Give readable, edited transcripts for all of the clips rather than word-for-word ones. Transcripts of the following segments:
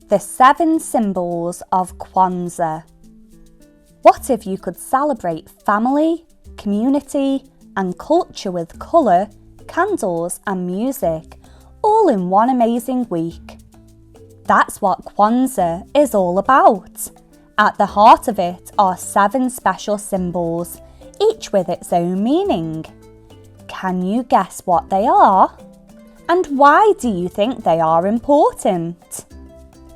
The 7 Symbols of Kwanzaa. What if you could celebrate family, community and culture with colour, candles and music, all in one amazing week? That's what Kwanzaa is all about. At the heart of it are 7 special symbols, each with its own meaning. Can you guess what they are? And why do you think they are important?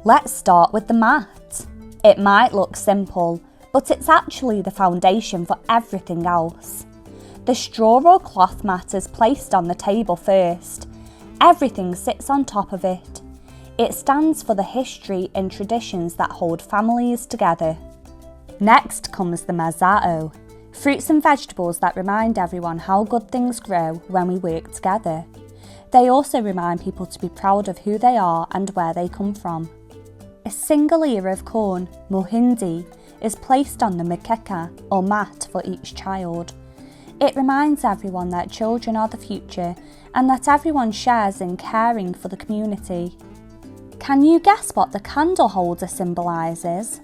Let's start with the mat. It might look simple, but it's actually the foundation for everything else. The straw or cloth mat is placed on the table first. Everything sits on top of it. It stands for the history and traditions that hold families together. Next comes the Mazao, fruits and vegetables that remind everyone how good things grow when we work together. They also remind people to be proud of who they are and where they come from. A single ear of corn, Muhindi, is placed on the Mkeka, or mat, for each child. It reminds everyone that children are the future and that everyone shares in caring for the community. Can you guess what the Candleholder symbolises?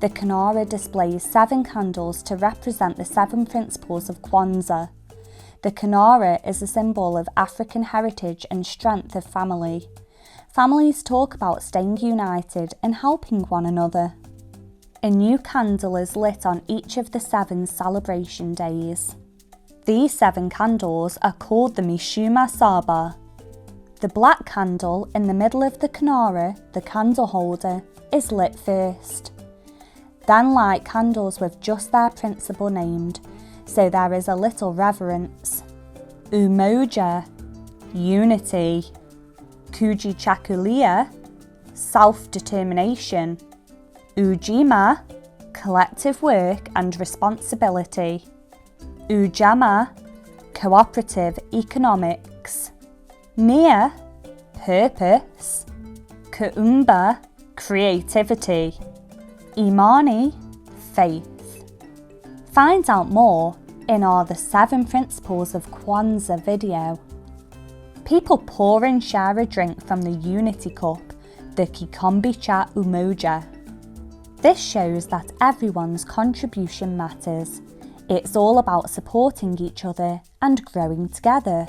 The Kinara displays 7 candles to represent the 7 principles of Kwanzaa. The Kinara is a symbol of African heritage and strength of family. Families talk about staying united and helping one another. A new candle is lit on each of the 7 celebration days. These 7 candles are called the Mishumaa Saba. The black candle in the middle of the Kinara, the Candleholder, is lit first. Then light candles with just their principle named, so there is a little reverence. Umoja, unity. Kujichagulia, self-determination. Ujima, collective work and responsibility. Ujama, cooperative economics. Nia, purpose. Kuumba, creativity. Imani, faith. Find out more in our The 7 Principles of Kwanzaa video. People pour and share a drink from the unity cup, the Kikombe cha Umoja. This shows that everyone's contribution matters. It's all about supporting each other and growing together.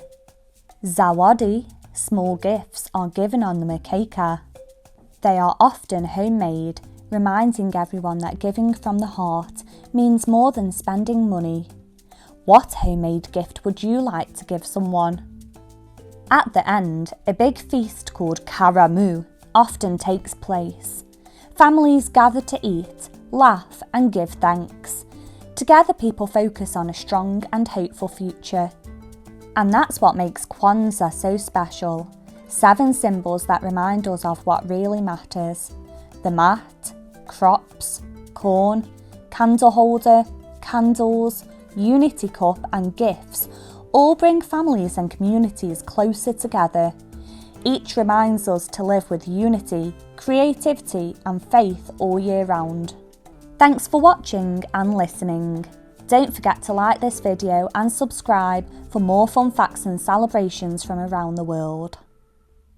Zawadi, small gifts, are given on the Mkeka. They are often homemade, reminding everyone that giving from the heart means more than spending money. What homemade gift would you like to give someone? At the end, a big feast called Karamu often takes place. Families gather to eat, laugh and give thanks. Together people focus on a strong and hopeful future. And that's what makes Kwanzaa so special. 7 symbols that remind us of what really matters. The mat, crops, corn, candleholder, candles, unity cup and gifts all bring families and communities closer together. Each reminds us to live with unity, creativity and faith all year round. Thanks for watching and listening. Don't forget to like this video and subscribe for more fun facts and celebrations from around the world.